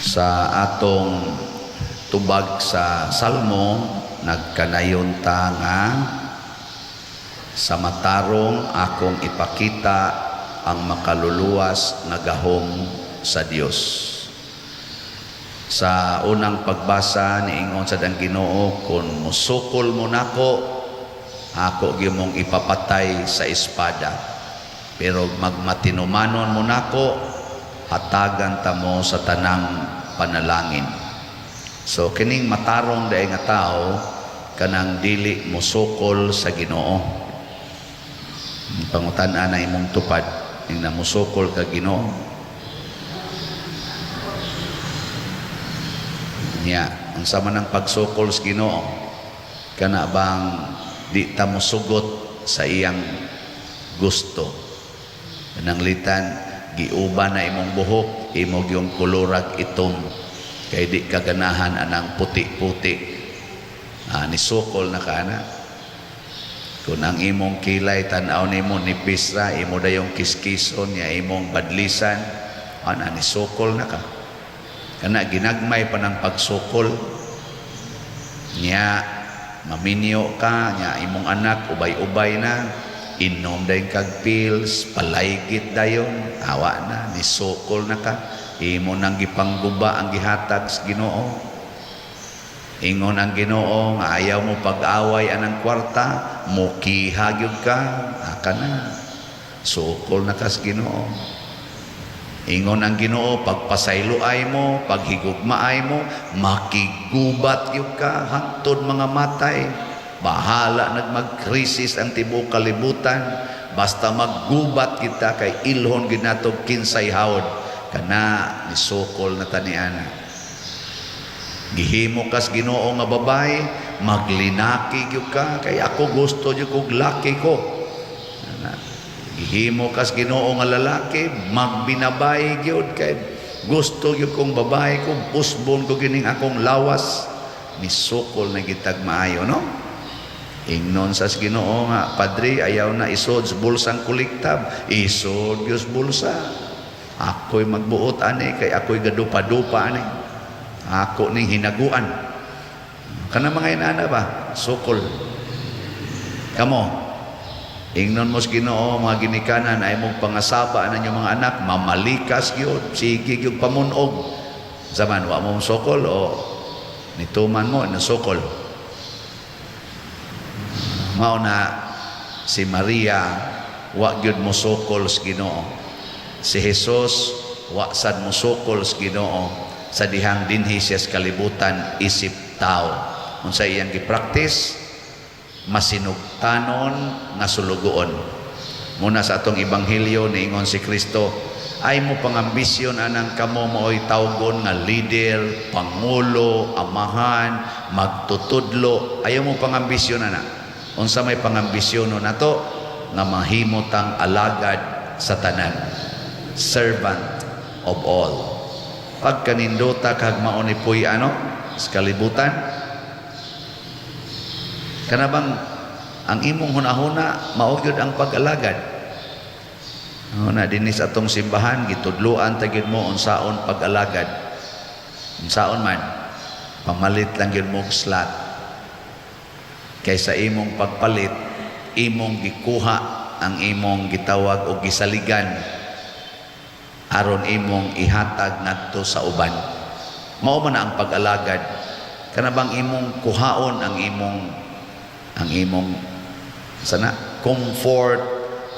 Sa atong tubag sa Salmo, nagkanayon ta nga sa matarong akong ipakita ang makaluluwas na gahom sa Dios. Sa unang pagbasa niingon sa dang Ginoo, kung musukol mo nako, ako gimong ipapatay sa espada. Pero magmatinumanon mo nako, hatagan ta mo sa tanang panalangin. So kining matarong daay nga tao kanang dili musukol sa Ginoo. Pangutan-an na imong tupad ing namusukol ka Ginoo. Nya, ang sama ng pagsukol sa Ginoo, kana bang di ta mosugot sa iyang gusto. Pananglitan, giuban na imong buhok, imong yung kulurag itom, kay di kaganahan anang puti-puti. Nisukol na ka na. Kung ang imong kilay tanaw nimo nipis ra, imo dayong kiskison niya imong badlisan, nisukol na ka. Kana ginagmay pa ng pagsukol niya, maminyo ka niya, imong anak ubay-ubay na, inom dayon kag pills, palaygit dayon, awa na, nisukol na ka. Imo nang gipangguba ang gihatag sa Ginoo. Ingon ang Ginoo nga ayaw mo pag-away anang kwarta, mukiha gyud ka, aka na, sukol na ka sa Ginoo. Ingon ang Ginoo, pagpasayloay mo, paghigugmaay mo, makigubat gyud ka hangtod mga matay. Bahala nagmagkrisis ang tibuok kalibutan, basta maggubat kita kay ilhon ginatog kinsay hawod, kana nisukol na taniana. Gihimo kas Ginoo nga babay, maglinaki gyud ka kay ako gusto gyud kog laki ko. Gihimo kas Ginoo nga lalaki, magbinabay gyud kay gusto gyud kong babae ko, usbon ko gining akong lawas. Nisukol na gitag maayo, no? Ingnon sa Ginoo nga, Padre, ayaw na isod sa bulsang kuliktab, isod Diyos bulsa. Ako'y magbuot ani, kay ako'y gadupa-dupa ani. Ako ning hinaguan. Kana mga inana ba? Sukol. Kamo, ingnon mo sa Ginoo, mga ginikanan, ay mong pangasaba na inyong mga anak, mamalikas yun, sige yung pamunog. Zaman, wa mong sukol o nituman mo, nasukol. Mao na si Maria, wa gyud musukol sa Ginoo. Si Jesus, wa sad musukol sa Ginoo sa dihang dinhi siya sa kalibutan isip tao. Unsa iyang gipraktis, masinugtanon nga sulugoon. Muna sa atong ebanghelyo niingon si Kristo, ay mo pangambisyon anang kamo mooy tawgon nga leader, pangulo, amahan, magtutudlo. Ayaw mo pangambisyon ana. Unsa may pangambisyon nato nga mahimutang alagad sa tanan, servant of all. Pag kanindota kag mao ni puy sa kalibutan, kana bang ang imong hunahuna mao gyud ang pag-alagad. Na dinis atong simbahan gitudloan ta gyud mo unsaon pag-alagad. Unsaon man, pamalit lang gyud mo slot. Kaysa imong pagpalit, imong gikuha ang imong gitawag o gisaligan aron imong ihatag ngadto sa uban. Mao man ang pag-alagad. Kana bang imong kuhaon ang imong sana comfort,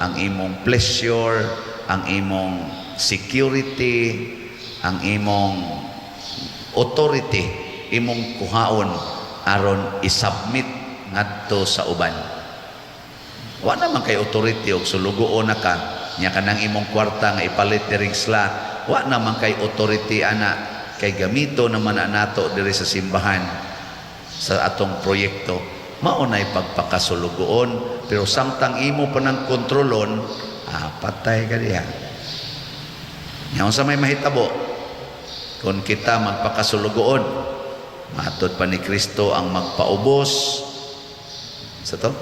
ang imong pleasure, ang imong security, ang imong authority, imong kuhaon aron isubmit ngadto sa uban. Wa naman kay authority og sulugoon na ka nya kanang imong kwarta nga ipalit diring slot. Wa naman kay authority ana kay gamito naman nato diri sa simbahan sa atong proyekto. Mao nay pagpakasulugoon, pero samtang imo pa nang kontrolon, patay ka diha. Nya unsa may mahitabo kung kita magpakasulugoon, matod pa ni Kristo ang magpaubos sa to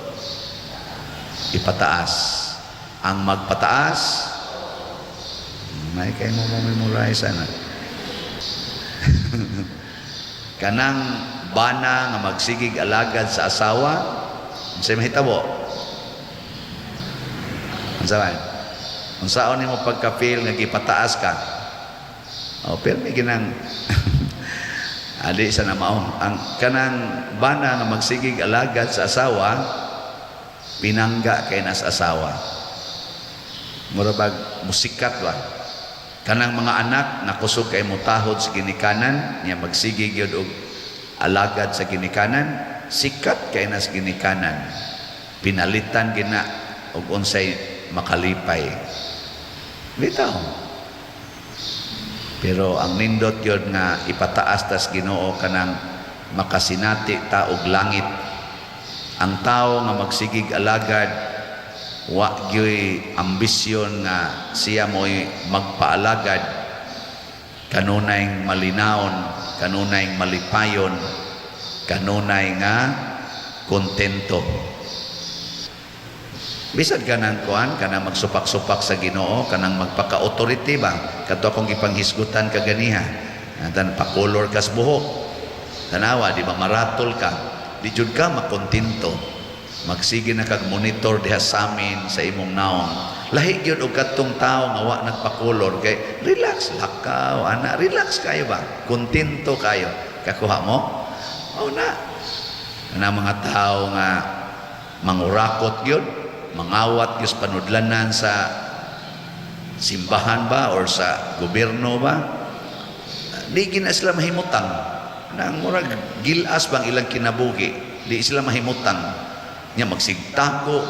ipataas, ang magpataas may kayo mo memorize ana Kanang bana nga magsigig alagad sa asawa, unsay mahitabo? Unsaon? Unsaon nimo pagka-feel nga gipataas ka? Oh, pero may ginang adi sa namaon. Ang kanang bana nga magsigig alagad sa asawa, pinangga kay nas asawa. Murabag musikat ba? Kanang mga anak nakusog kay mutahod sa ginikanan, niya magsigig yun og alagad sa ginikanan, sikat kay nas ginikanan. Pinalitan gina og unsay makalipay. Bitaw. Pero ang nindot yun nga ipataas tas Ginoo kanang makasinati ta og langit. Ang tao nga magsigig alagad, wa gyoy ambisyon nga siya mo'y magpaalagad, kanunay malinawon, kanunay malipayon, kanunay nga kontento. Bisad ka ng kuan, kanang magsupak-supak sa Ginoo, kanang magpaka-authority ba? Kato akong ipanghisgutan kaganiha. Tan pakolor kas buhok. Tanawa, di ba maratol ka? Di jud ka makontento. Magsige na kag monitor diha sa amin sa imong naong. Lahi gyud og kadtong tawo nga wa nagpakolor kay relax lakaw ana, relax kayo ba? Kontento kayo. Kakuha mo? O na. Na mga tao nga mangurakot gyud, mangawat gyud panudlanan sa simbahan ba or sa gobyerno ba? Di gina sila mahimutang. Nang murag gilas bang ilang kinabuhi, di sila mahimutang. Nya magsigtago,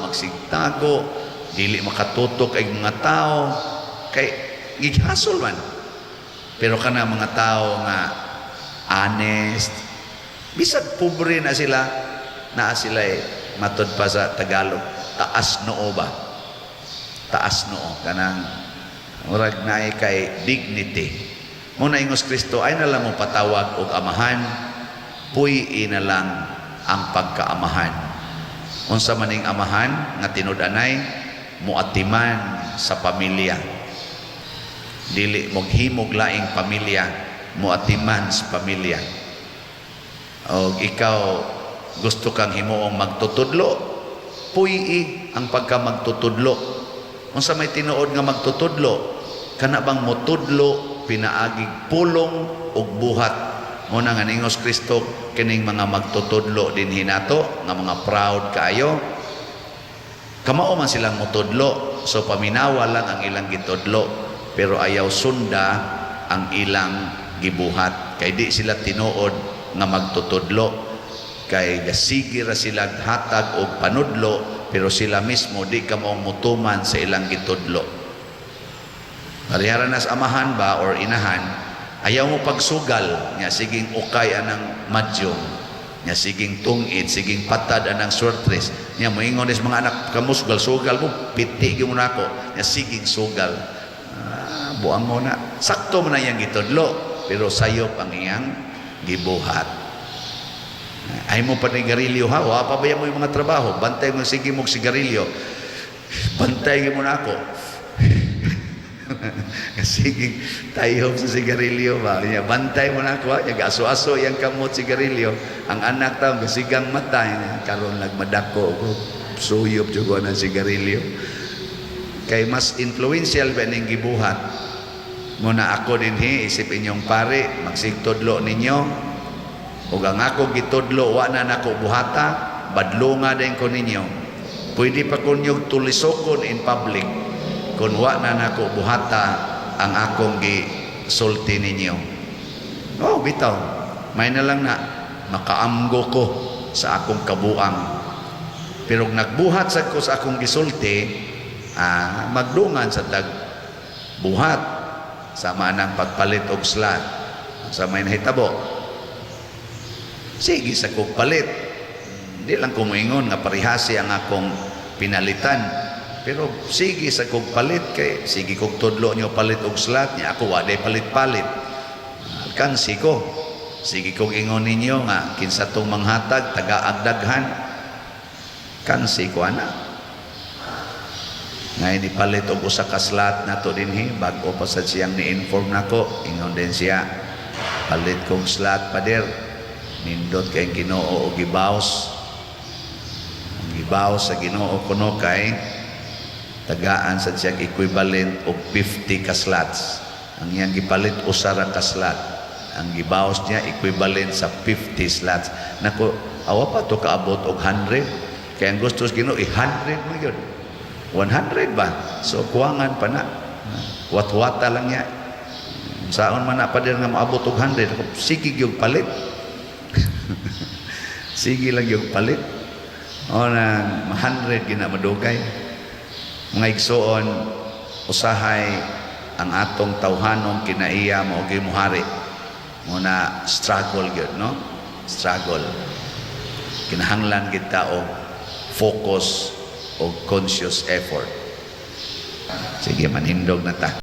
dili makatutok ay mga tao, kay gighasol man. Pero kana mga tao nga honest, bisag pobre na sila matod pa sa Tagalog, taas noo ba? Taas noo, kanang murag naay kay dignity. Muna ingos Kristo ay nalang mo patawag og amahan, puy na lang ang pagkaamahan. Unsa maning amahan nga tinud-anay muatiman sa pamilya. Dili moghimog laing pamilya, muatiman sa pamilya. Og ikaw gusto kang himuong magtutudlo, puyi ang pagka magtutudlo. Unsa may tinuod nga magtutudlo? Kana bang motudlo pinaagig pulong ug buhat. Muna nga ningos Kristo kining mga magtutudlo din hinato nga mga proud kaayo. Kamao man silang motudlo, so paminawa lang ang ilang gitudlo, pero ayaw sunda ang ilang gibuhat. Kay di sila tinuod nga magtutudlo, kay gasigi ra sila hatag og panudlo, pero sila mismo di kamo mutuman sa ilang gitudlo. Parihara nas amahan ba or inahan, ayaw mo pagsugal, nga siging ukay anang madyong, nga siging tungid, siging patad anang surtres, nga moingon is mga anak, kamo sugal-sugal mo, piti mo na ako, nga siging sugal. Buang mo na. Sakto mo na iyang gitudlo, pero sayop ang iyang gibuhat. Ay mo pa ni garilyo ha, wa pa ba mo yung mga trabaho, bantay mo sige mo sigarilyo, bantay mo na ako. Sige tayo sa sigarilyo ba, bantay mo na ako, aso-aso yung kamot sigarilyo, ang anak tao sigang mata, karon nagmadako ko suyop jugo ng sigarilyo. Kay mas influential ba ning gibuhat muna ako dinhi, isip inyong pare, magsigtudlo ninyo, ug ang ako gitudlo wa na nako buhata, badlunga din ko ninyo. Pwede pa kunyog tulisokon in public kung wa na nako buhata ang akong gisulti ninyo. Oh, bitaw. May na lang na makaamgo ko sa akong kabuang. Pero nagbuhat sa ko sa akong gisulti, magdungan sa tag buhat sama ng pagpalit og slat. Sa may nahitabo. Sige sa kong palit. Di lang ko moingon nga parihasi ang akong pinalitan. Pero sige sa kong palit kay sige kong tudlo nyo palit og slat niya ako waday palit-palit. Alkansi ko. Sige kong ingon ninyo nga kinsa tong manghatag taga-agdaghan. Kansi ko ana. Ngay ni palit og usa ka slat nato dinhi bag-o pa sad siyang ni-inform nako ingon din siya palit kong slot pader, nindot kay Ginoo og gibaws. Ang gibaws sa Ginoo kuno kay tagaan sa siyang equivalent og 50 ka slots. Ang iyang gipalit usa ra ka slot. Ang gibawas niya equivalent sa 50 slots. Nako, awa pa to kaabot og 100. Kaya ang gusto sa Ginoo 100 mo yun. 100 ba? So kuwangan pa na. Wat-wata lang niya. Saon man na pa din nga maabot og 100. Sige yung palit. Sige lang yung palit. O na 100 ginamadugay. Mga igsoon, usahay ang atong tawhanon kinaiya mo og muhari. Muna struggle gyud, no? Struggle. Kinahanglan kita og focus o conscious effort. Sige, manindog na ta.